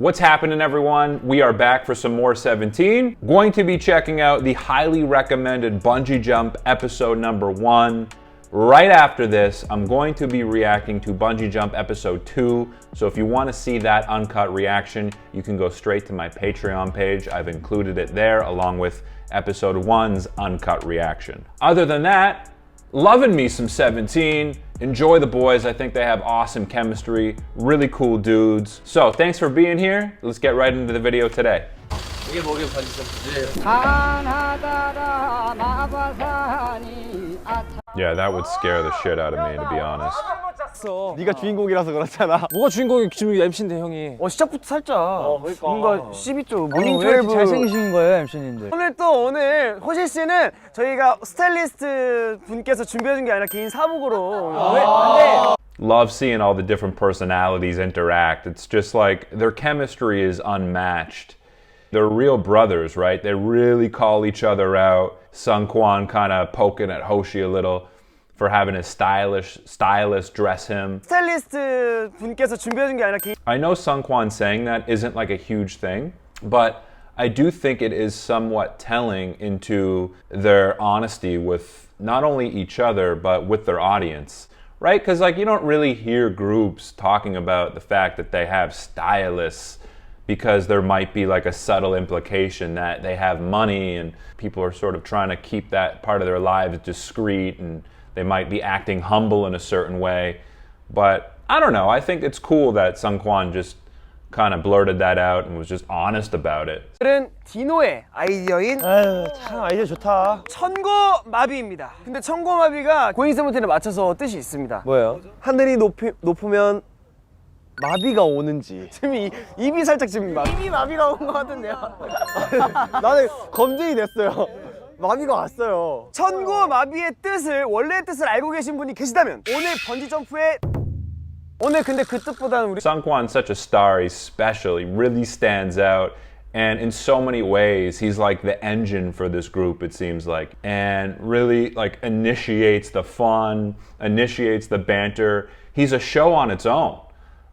What's happening, everyone? We are back for some more 17. Going to be checking out the highly recommended bungee jump episode number 1. Right after this, I'm going to be reacting to bungee jump episode 2. So if you want to see that uncut reaction, you can go straight to my Patreon page. I've included it there along with episode 1's uncut reaction. Other than that, loving me some 17. Enjoy the boys. I think they have awesome chemistry, really cool dudes. So thanks for being here. Let's get right into the video today. Yeah, that would scare the shit out of me, to be honest. 네가 주인공이라서 그렇잖아. 뭐가 주인공이 지금 MC인데 형이. 시작부터 살짝 그러니까. 뭔가 12조 모닝 왜 이렇게 12 잘생기신 거예요 MC님들? 오늘 호시 씨는 저희가 스타일리스트 분께서 준비해준 게 아니라 개인 사복으로 근데 Love seeing all the different personalities interact. It's just like their chemistry is unmatched. They're real brothers, right? They really call each other out. Seungkwan kind of poking at Hoshi a little for having his stylist dress him. 스타일리스트 분께서 준비해준 게 아니라 개인 I know Seungkwan saying that isn't like a huge thing, but I do think it is somewhat telling into their honesty with not only each other, but with their audience, right? Because like you don't really hear groups talking about the fact that they have stylists because there might be like a subtle implication that they have money and people are sort of trying to keep that part of their lives discreet and they might be acting humble in a certain way. But I don't know, I think it's cool that Seungkwan just kind of blurted that out and was just honest about it. 오늘은 디노의 아이디어인 참 아이디어 좋다. 천고마비입니다. 근데 천고마비가 고잉 세븐틴에 맞춰서 뜻이 있습니다. 뭐예요? 하늘이 높으면 마비가 오는지. 지금 입이 살짝 지금 입이 마비가 온 것 같은데요. 나는 검증이 됐어요. 마비가 왔어요. 천고마비의 뜻을 원래의 뜻을 알고 계신 분이 계시다면 오늘 번지 점프에 오늘 근데 그 뜻보다는 우리 Seungkwan's such a star, he's special, he really stands out. And in so many ways, he's like the engine for this group, it seems like. And really like initiates the fun, initiates the banter. He's a show on its own.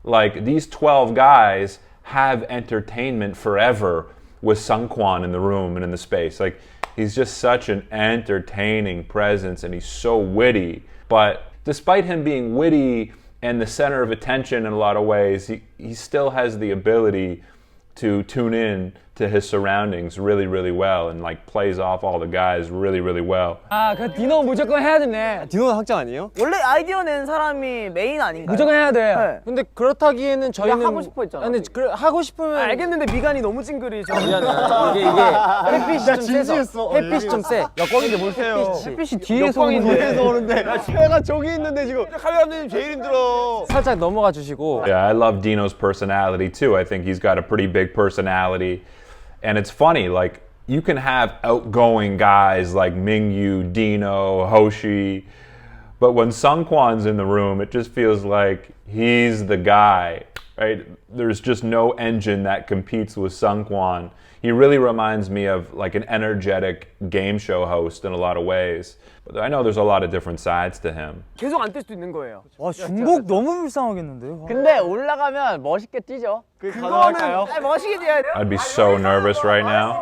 Like these 12 guys have entertainment forever with Seungkwan in the room and in the space. Like he's just such an entertaining presence and he's so witty. But despite him being witty and the center of attention in a lot of ways, he still has the ability to tune in to his surroundings really, really well and like plays off all the guys really, really well. 아, 그 디노 무조건 해야 되네. 디노는 학장 아니에요? 원래 아이디어 낸 사람이 메인 아닌가요? 무조건 해야 돼. 네. 근데 그렇다기에는 저희는 하고 싶어 했잖아. 근데 하고 싶으면 알겠는데 미간이 너무 찡그리죠. 미안해. 이게 햇빛이 좀 세서 햇빛이 좀 세. 역광인데 뭘 세요? 햇빛이 뒤에서 오는데. 오는데. 야, 저기 있는데 지금. 카메라 감독님 제일 힘들어. 살짝 넘어가 주시고. Yeah, I love Dino's personality too. I think he's got a pretty big personality. And it's funny, like, you can have outgoing guys like Mingyu, Dino, Hoshi, but when Seungkwan's in the room, it just feels like he's the guy, right? There's just no engine that competes with Seungkwan. He really reminds me of like an energetic game show host in a lot of ways. But I know there's a lot of different sides to him. 계속 안 뜰 수도 있는 거예요. 와, 중복 너무 불쌍하겠는데요? 근데 올라가면 멋있게 뛰죠. 그거는 멋있게 뛰어야 돼요. I'd be so nervous right now.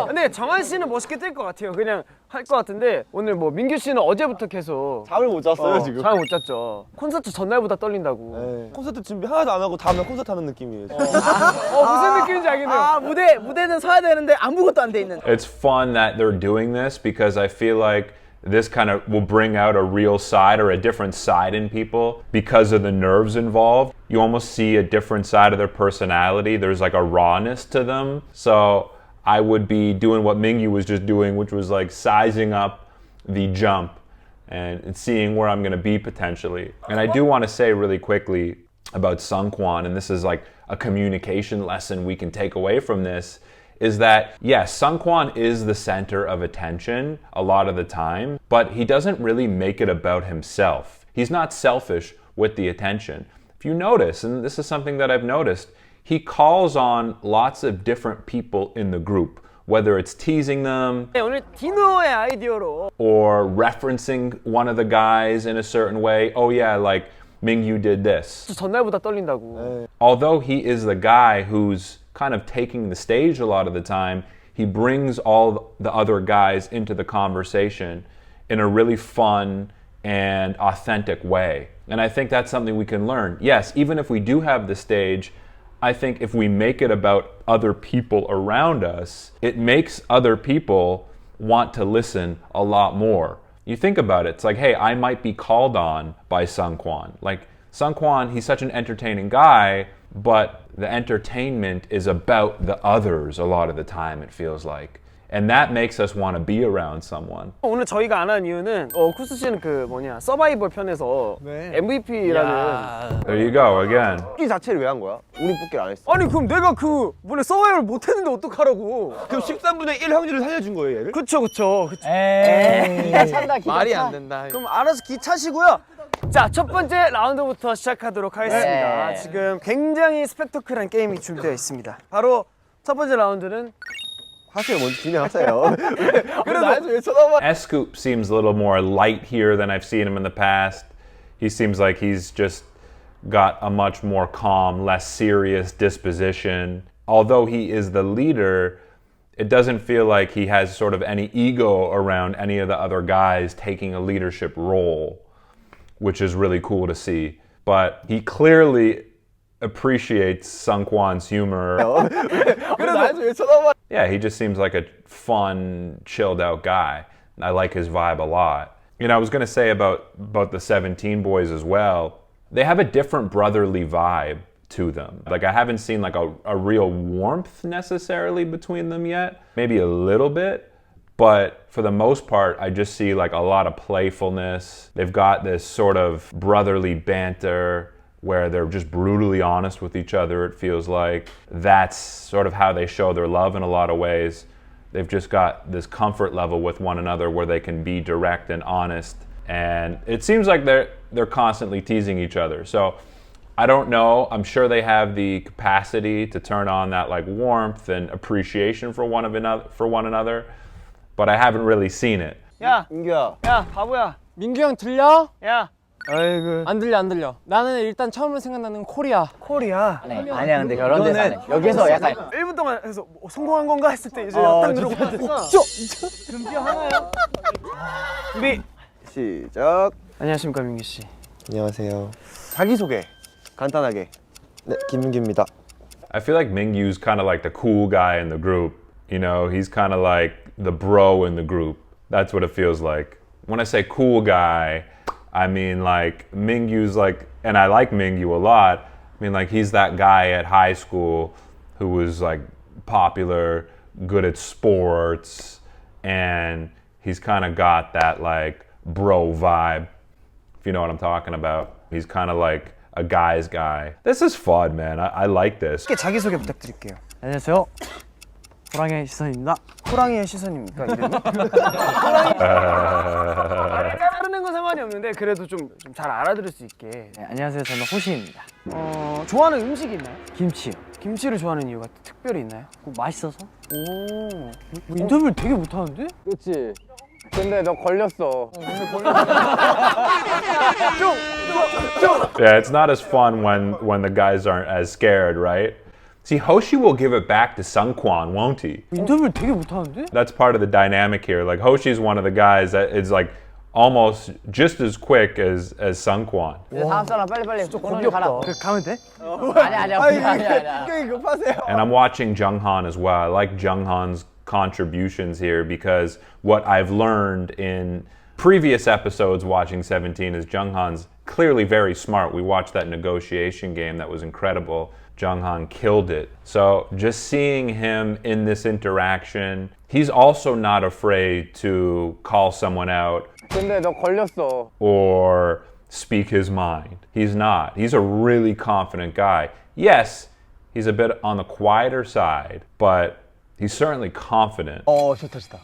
근데 정한 씨는 멋있게 뛸 것 같아요. 그냥 할 것 같은데 오늘 뭐 민규 씨는 어제부터 계속 잠을 못 잤어요 지금. 잠을 못 잤죠. 콘서트 전날보다 떨린다고. 네. 콘서트 준비 하나도 안 하고 다음날 콘서트 하는 느낌이에요. 무슨 느낌인지 알겠네요. 무대는 서야 되는데 아무것도 안 돼 있는. It's fun that they're doing this because I feel like this kind of will bring out a real side or a different side in people because of the nerves involved. You almost see a different side of their personality. There's like a rawness to them. So I would be doing what Mingyu was just doing, which was like sizing up the jump and seeing where I'm going to be potentially. And I do want to say really quickly about Seungkwan, and this is like a communication lesson we can take away from this, is that, yes, Seungkwan is the center of attention a lot of the time, but he doesn't really make it about himself. He's not selfish with the attention. If you notice, and this is something that I've noticed, he calls on lots of different people in the group, whether it's teasing them 오늘 디노의 아이디어로 or referencing one of the guys in a certain way. Oh yeah, like Mingyu did this. 전날보다 떨린다고. Although he is the guy who's kind of taking the stage a lot of the time, he brings all the other guys into the conversation in a really fun and authentic way. And I think that's something we can learn. Yes, even if we do have the stage, I think if we make it about other people around us, it makes other people want to listen a lot more. You think about it, it's like, hey, I might be called on by Seungkwan. Like, Seungkwan, he's such an entertaining guy, but the entertainment is about the others a lot of the time, it feels like. And that makes us want to be around someone. 오늘 저희가 안 한 이유는 쿠스 씨는 그 서바이벌 편에서 MVP라는 There you go, again. 뽑기 자체를 왜 한 거야? 우리 뽑기를 안 했어. 아니 그럼 내가 서바이벌 못했는데 어떡하라고? 그럼 13분의 1 확률을 살려준 거예요, 얘를? 그쵸. 기가 찬다, 기가 말이 차. 안 된다. 그럼 알아서 기차시고요. 자, 첫 번째 라운드부터 시작하도록 하겠습니다. 네. 지금 굉장히 스펙터클한 게임이 준비되어 있습니다. 바로 첫 번째 라운드는 하세요, 먼저 진행하세요. 그래도 왜 쳐다봐? Scoop seems a little more light here than I've seen him in the past. He seems like he's just got a much more calm, less serious disposition. Although he is the leader, it doesn't feel like he has sort of any ego around any of the other guys taking a leadership role, which is really cool to see. But he clearly appreciates Seungkwan's humor. 그래도 왜 쳐다봐? Yeah, he just seems like a fun, chilled out guy. I like his vibe a lot. You know, I was going to say about the 17 boys as well. They have a different brotherly vibe to them. Like, I haven't seen like a real warmth necessarily between them yet. Maybe a little bit. But for the most part, I just see like a lot of playfulness. They've got this sort of brotherly banter where they're just brutally honest with each other, it feels like. That's sort of how they show their love in a lot of ways. They've just got this comfort level with one another where they can be direct and honest. And it seems like they're constantly teasing each other. So I don't know. I'm sure they have the capacity to turn on that like warmth and appreciation for one another, but I haven't really seen it. 야, 민규야. 야, 바보야. 민규 형 들려? 야, 아이고. 안 들려. 나는 일단 처음으로 생각나는 코리아. 코리아. 아니야, 근데 그런 데서 안 해. 여기서 약간 1분 동안 해서 성공한 건가 했을 때 이제 딱 누르고 금표 하나요? 준비. 시작. 안녕하십니까, 민규 씨. 안녕하세요. 자기소개 간단하게. 네, 김민규입니다. I feel like Mingyu's kind of like the cool guy in the group. You know, he's kind of like the bro in the group. That's what it feels like. When I say cool guy, I mean like Mingyu's like, and I like Mingyu a lot. I mean like he's that guy at high school who was like popular, good at sports, and he's kind of got that like bro vibe, if you know what I'm talking about. He's kind of like a guy's guy. This is fun, man. I like this. 자기소개 부탁드릴게요. 안녕하세요. 호랑이의 시선입니다. 호랑이의 시선입니까, 이름이? 따르는 건 상관이 없는데 그래도 좀 잘 알아들을 수 있게. 네, 안녕하세요. 저는 호시입니다. 좋아하는 음식이 있나요? 김치요. 김치를 좋아하는 이유가 특별히 있나요? 맛있어서? 오, 인터뷰를 되게 못하는데? 그렇지. 근데 너 걸렸어. Yeah, it's not as fun when the guys aren't as scared, right? See, Hoshi will give it back to Seungkwan, won't he? 인터뷰를 되게 못하는데? That's part of the dynamic here. Like Hoshi's one of the guys that is like almost just as quick as Seungkwan. 이제 다음 사람 빨리 권원이 가라. 가면 돼? 아니야. 급하세요. And I'm watching Jeonghan as well. I like Jeonghan's contributions here because what I've learned in previous episodes watching 17 is Jeonghan's clearly very smart. We watched that negotiation game that was incredible. Jeonghan killed it. So just seeing him in this interaction, he's also not afraid to call someone out 근데 너 걸렸어. or speak his mind. He's not. He's a really confident guy. Yes, he's a bit on the quieter side, but he's certainly confident. 좋다.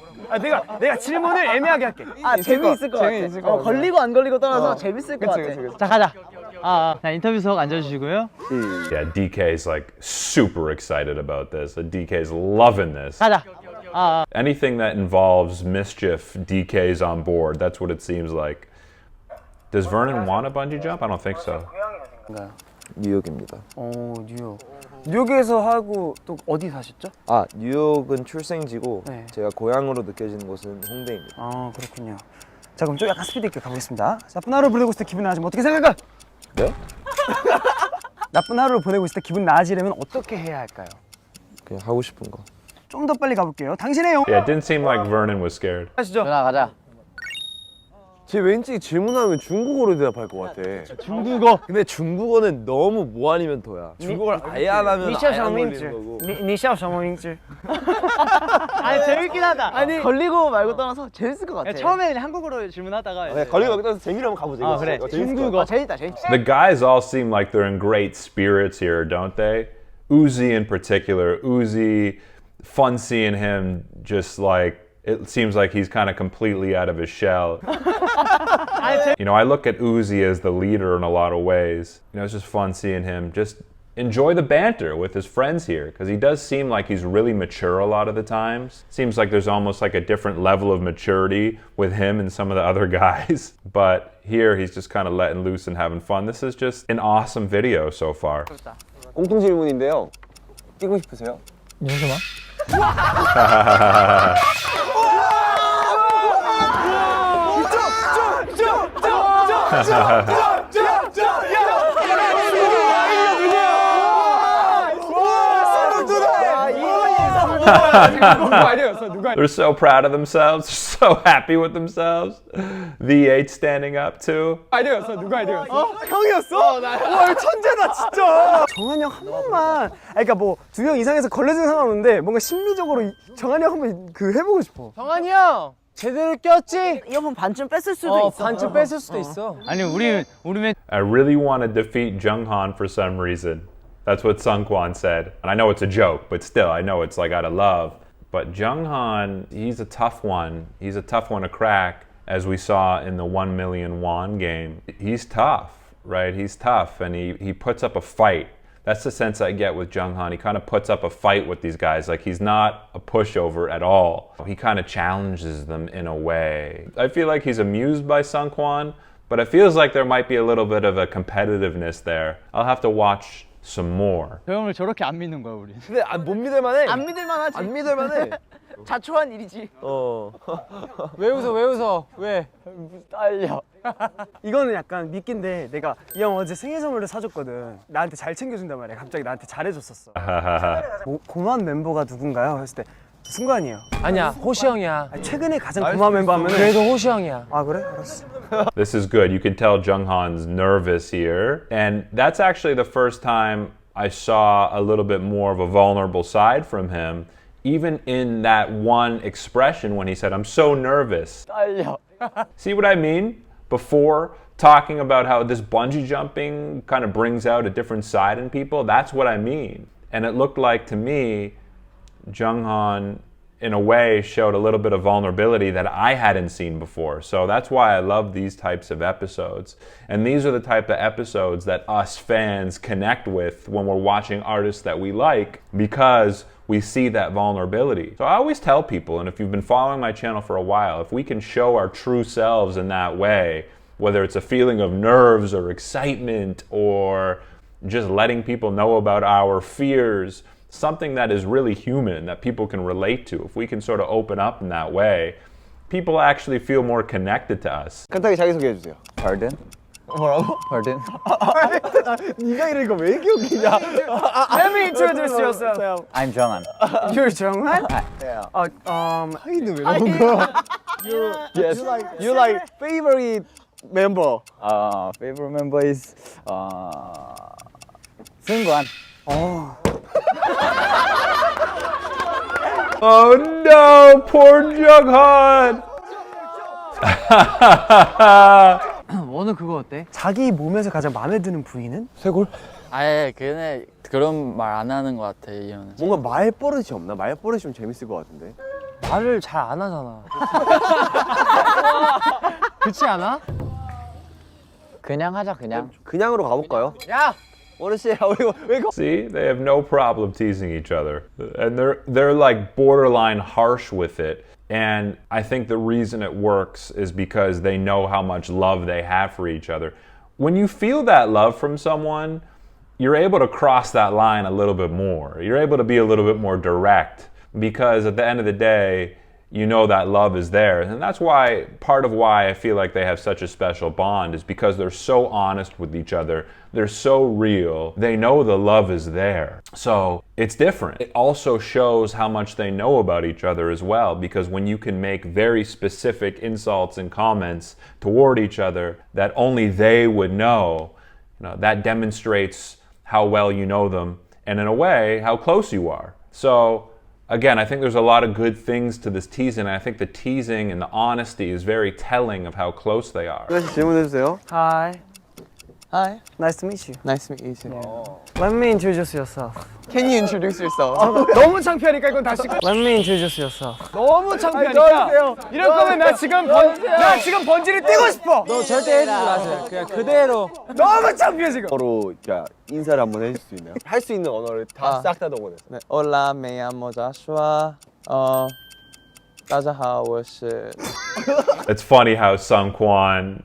내가 질문을 애매하게 할게. 재미있을 것 같아. 걸리고 안 걸리고 떠나서 재밌을 것 같아. 자, 가자. 자, 인터뷰석 앉아주시고요. Yeah, DK's like super excited about this. DK's loving this. 가자. Anything that involves mischief, DK's on board. That's what it seems like. Does Vernon want a bungee jump? I don't think so. 뉴욕입니다. 뉴욕. 뉴욕에서 하고 또 어디 사셨죠? 아, 뉴욕은 출생지고 네. 제가 고향으로 느껴지는 곳은 홍대입니다. 아, 그렇군요. 자, 그럼 좀 약간 스피드 있게 가보겠습니다. 나쁜 하루 보내고 있을 때 기분 나아지면 어떻게 생각할까? 네? 나쁜 하루를 보내고 있을 때 기분 나아지려면 어떻게 해야 할까요? 그냥 하고 싶은 거. 좀 더 빨리 가볼게요. 당신의 영어 Yeah, it didn't seem like Vernon was scared. 하시죠. 누나 가자. 쟤 왠지 질문하면 중국어로 대답할 것 같아. 중국어. 근데 중국어는 너무 뭐 아니면 도야. 중국어를 아예 안 하면 아예 안 걸리는 거고. 你笑什么名字? 아니 재밌긴 하다. 아니 걸리고 말고 떠나서 재밌을 것 같아. 처음에는 한국어로 질문하다가 네, 걸리고 여기서 재미로 한번 가보자. 그래. 중국어. 재밌다. The guys all seem like they're in great spirits here, don't they? Woozi in particular. Woozi, fun seeing him just like, it seems like he's kind of completely out of his shell. You know, I look at Woozi as the leader in a lot of ways. You know, it's just fun seeing him just enjoy the banter with his friends here, because he does seem like he's really mature a lot of the times. Seems like there's almost like a different level of maturity with him and some of the other guys. But here he's just kind of letting loose and having fun. This is just an awesome video so far. 공통 질문인데요. 끼고 싶으세요? They're so proud of themselves, so happy with themselves. The 8 standing up too. 형이었어? 와, 천재다 진짜. 정한이 형 한 번만. 그러니까 뭐 2명 이상해서 걸려주는 상관없는데 뭔가 심리적으로 정한이 형 한번 그 해보고 싶어. 정한이 형 제대로 꼈지? 이어폰 반쯤 뺐을 수도 있어. 반쯤 뺐을 수도 있어. 아니 우리는 I really want to defeat Jeonghan for some reason. That's what Seungkwan said. And I know it's a joke, but still, I know it's like out of love. But Jeonghan, he's a tough one. He's a tough one to crack, as we saw in the 1 million won game. He's tough, right? He's tough, and he puts up a fight. That's the sense I get with Jeonghan. He kind of puts up a fight with these guys. Like, he's not a pushover at all. He kind of challenges them in a way. I feel like he's amused by Seungkwan, but it feels like there might be a little bit of a competitiveness there. I'll have to watch some more. 저 형을 저렇게 안 믿는 거야 우리. 근데 못 믿을만해. 안 믿을만하지. 안 믿을만해. 자초한 일이지. 왜 웃어? 왜? 딸려. 이거는 약간 미끼인데 내가 이 형 어제 생일 선물을 사줬거든. 나한테 잘 챙겨준단 말이야. 갑자기 나한테 잘해줬었어. 고마운 멤버가 누군가요? 했을 때 승관이에요. 아니야 호시 형이야. 최근에 가장 고마운 멤버 하면은 그래도 호시 형이야. 아 그래? 알았어. This is good. You can tell Jeonghan's nervous here. And that's actually the first time I saw a little bit more of a vulnerable side from him, even in that one expression when he said, I'm so nervous. 딸려. See what I mean? Before, talking about how this bungee jumping kind of brings out a different side in people, that's what I mean. And it looked like to me, Jeonghan, in a way, showed a little bit of vulnerability that I hadn't seen before. So that's why I love these types of episodes. And these are the type of episodes that us fans connect with when we're watching artists that we like, because we see that vulnerability. So I always tell people, and if you've been following my channel for a while, if we can show our true selves in that way, whether it's a feeling of nerves or excitement or just letting people know about our fears, something that is really human that people can relate to, if we can sort of open up in that way, people actually feel more connected to us. 간단하게 자기소개해 주세요. Pardon? 뭐라고? Pardon? 네가 이런 거 왜 이렇게 웃기냐? Let me introduce yourself. I'm Jeonghan. You're 정한? 하이는 왜 나온 거야? Yes. You like favorite member? Favorite member is Seungkwan. Oh no, poor Jeonghan! 너는 그거 어때? 자기 몸에서 가장 마음에 드는 부위는? 쇄골? 아예 걔네 그런 말 안 하는 것 같아 이 형은. 뭔가 말버릇이 없나? 말버릇이 좀 재밌을 것 같은데. 말을 잘 안 하잖아. 그렇지 않아? 그냥 하자 그냥. 그냥으로 가볼까요? 야 See, they have no problem teasing each other. And they're like borderline harsh with it. And I think the reason it works is because they know how much love they have for each other. When you feel that love from someone, you're able to cross that line a little bit more. You're able to be a little bit more direct because at the end of the day, you know that love is there. And that's why, part of why I feel like they have such a special bond is because they're so honest with each other. They're so real. They know the love is there. So it's different. It also shows how much they know about each other as well, because when you can make very specific insults and comments toward each other that only they would know, that demonstrates how well you know them and in a way, how close you are. So again, I think there's a lot of good things to this teasing, and I think the teasing and the honesty is very telling of how close they are. 질문해주세요. Hi. Hi. Nice to meet you. Nice to meet you too. Let me introduce yourself. Can you introduce yourself? 너무 창피하니까 이건 다시. Let me introduce yourself. 너무 창피하니까. 이럴 거면 나 지금 번지를 뛰고 싶어. 너 절대 해주지 마세요. 그냥 그대로. 너무 창피해 지금. 서로 인사를 한번 해줄 수 있나요? 할 수 있는 언어를 다 싹 다 동원해서. 네. Hola, me llamo Joshua. 大家好，我是. It's funny how Seungkwan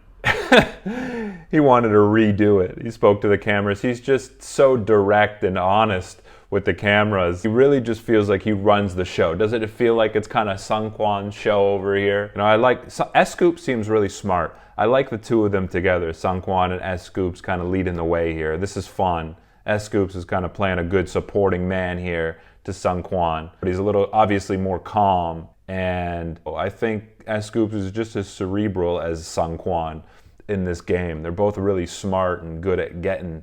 he wanted to redo it. He spoke to the cameras. He's just so direct and honest with the cameras. He really just feels like he runs the show. Doesn't it feel like it's kind of Seungkwan's show over here? I like S-Scoop seems really smart. I like the two of them together. Seungkwan and S-Scoops kind of leading the way here. This is fun. S-Scoops is kind of playing a good supporting man here to Seungkwan. But he's a little obviously more calm, and I think S-Scoops is just as cerebral as Seungkwan in this game. They're both really smart and good at getting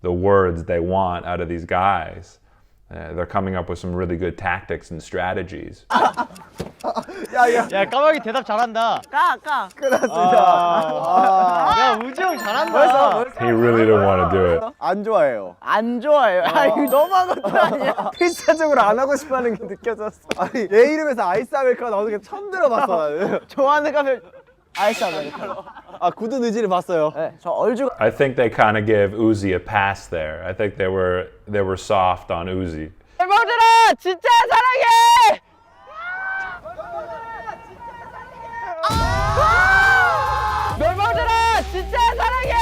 the words they want out of these guys. They're coming up with some really good tactics and strategies. 야 까마귀 대답 잘한다. 까. 야 우지 형 잘한다. He really didn't want to do it. 안 좋아해요. 안 좋아해요. 아 이거 너무한 것도 아니야. 필사적으로 안 하고 싶어하는 게 느껴졌어. 아니 얘 이름에서 아이스 아메리카노 나오는 게 처음 들어봤어 나는. 좋아하는 카페 아이스 아메리카노. 아 굳은 의지를 봤어요. 네, 저 얼죽. I think they kind of gave Woozi a pass there. I think they were soft on Woozi. 멤버들아 진짜 사랑해. 멤버들아 진짜 사랑해.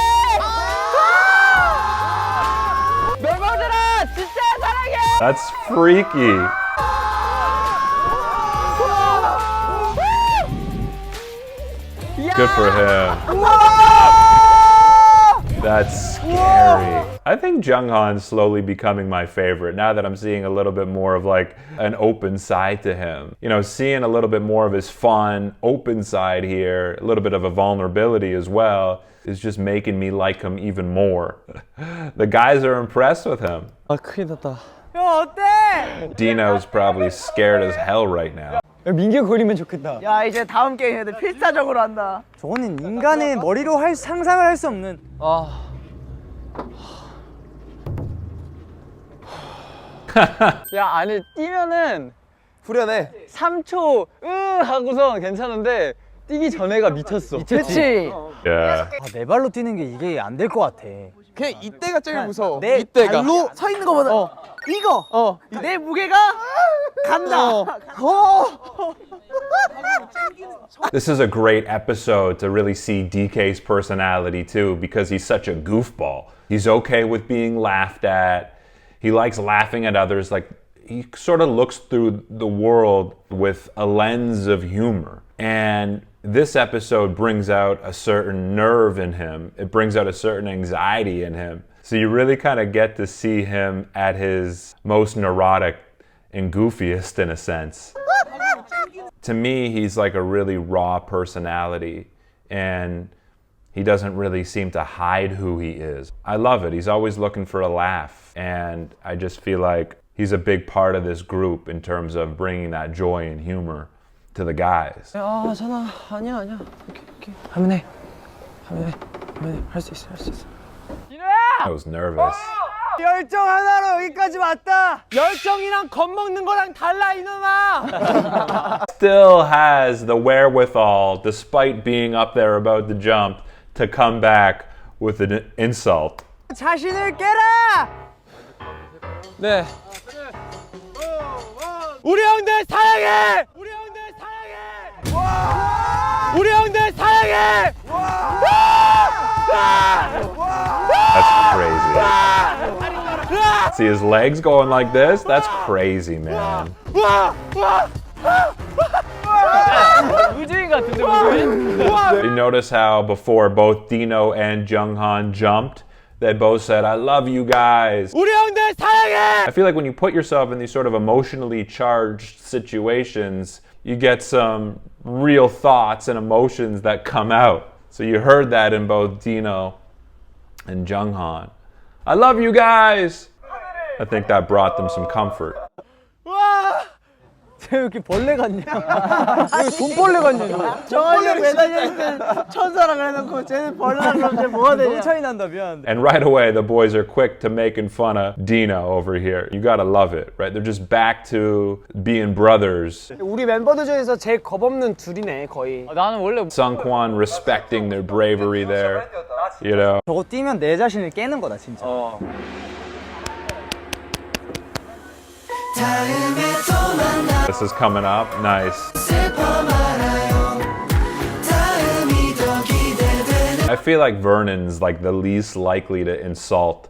멤버들아 진짜 사랑해. That's freaky. Good for him. That's scary. I think Jeonghan's slowly becoming my favorite now that I'm seeing a little bit more of like an open side to him. Seeing a little bit more of his fun, open side here, a little bit of a vulnerability as well, is just making me like him even more. The guys are impressed with him. 아 큰일 났다. 형 어때? Dino's probably scared as hell right now. 민규 그리면 좋겠다. 야 이제 다음 게임 애들 필사적으로 한다. 저거는 인간의 머리로 상상을 할 수 없는. 야 아니 뛰면은 후련해. 3초 하고서 괜찮은데 뛰기 전에가 미쳤어. 그렇지. Yeah. 내 발로 뛰는 게 이게 안 될 것 같아. 그냥 이때가 제일 무서워. 내 이때가. 발로 서 있는 거보다 이거. 내 무게가 간다. This is a great episode to really see DK's personality too, because he's such a goofball. He's okay with being laughed at. He likes laughing at others. Like, he sort of looks through the world with a lens of humor. And this episode brings out a certain nerve in him. It brings out a certain anxiety in him. So you really kind of get to see him at his most neurotic and goofiest in a sense. To me, he's like a really raw personality, and he doesn't really seem to hide who he is. I love it. He's always looking for a laugh, and I just feel like he's a big part of this group in terms of bringing that joy and humor to the guys. 아 전화 아니야. 오케이. 하면 해. 할 수 있어. I was nervous. 열정 하나로 여기까지 왔다. 열정이랑 겁먹는 거랑 달라 이놈아. Still has the wherewithal, despite being up there about to jump, to come back with an insult. 자신을 깨라. 네. 우리 형들 사랑해. 우리 형들 사랑해. 우리 형들 사랑해. That's crazy. See his legs going like this? That's crazy, man. 우주인 같은데 우주인? You notice how before both Dino and Jeonghan jumped, they both said, I love you guys. 우리 형들 사랑해. I feel like when you put yourself in these sort of emotionally charged situations, you get some real thoughts and emotions that come out. So you heard that in both Dino and Jeonghan. I love you guys. I think that brought them some comfort. 쟤 왜 이렇게 벌레 같냐? 왜 돈벌레 같냐? 정한이 매달려있는 천사라 그래놓고 쟤는 벌레라고 쟤 뭐가 되냐? 너무 차이 난다 미안한데. And right away, the boys are quick to making fun of Dino over here. You gotta love it, right? They're just back to being brothers. 우리 멤버들 중에서 제일 겁없는 둘이네 거의. 나는 원래 Seungkwan respecting their bravery there, you know. 저거 뛰면 내 자신을 깨는 거다 진짜. This is coming up. Nice. I feel like Vernon's like the least likely to insult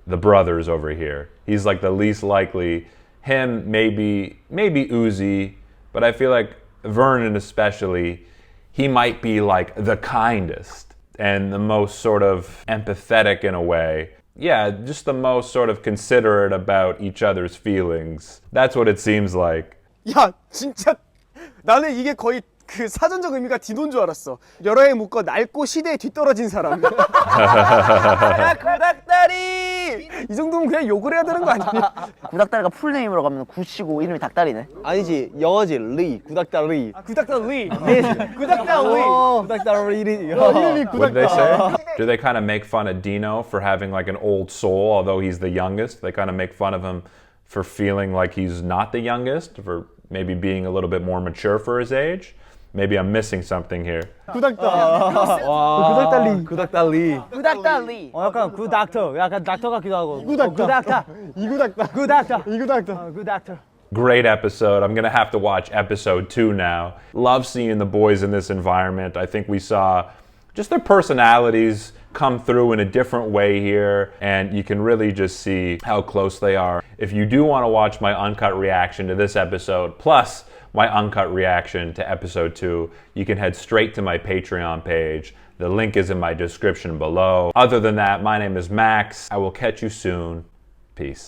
the brothers over here. He's like the least likely. Him, maybe Woozi, but I feel like Vernon especially, he might be like the kindest and the most sort of empathetic in a way. Yeah, just the most sort of considerate about each other's feelings. That's what it seems like. 야 진짜 나는 이게 거의 그 사전적 의미가 디노인 줄 알았어. 여러 해 묶어 낡고 시대에 뒤떨어진 사람. 야 구닥다리. 이 정도면 그냥 욕을 해야 되는 거 아니야? 구닥다리가 풀네임으로 가면 구씨고 이름이 닭다리네. 아니지 영어지 리 구닥다리. 구닥다리. 구닥다리. 이름이 What did they say? Do they kind of make fun of Dino for having like an old soul, although he's the youngest? They kind of make fun of him for feeling like he's not the youngest, for maybe being a little bit more mature for his age? Maybe I'm missing something here. 구닥다리. 구닥다리. 구닥다리. 약간 구닥터. 약간 닥터 같기도 하고. 구닥터. 구닥터. Great episode. I'm going to have to watch episode 2 now. Love seeing the boys in this environment. I think we saw just their personalities come through in a different way here, and you can really just see how close they are. If you do want to watch my uncut reaction to this episode, plus my uncut reaction to episode 2, you can head straight to my Patreon page. The link is in my description below. Other than that, my name is Max. I will catch you soon. Peace.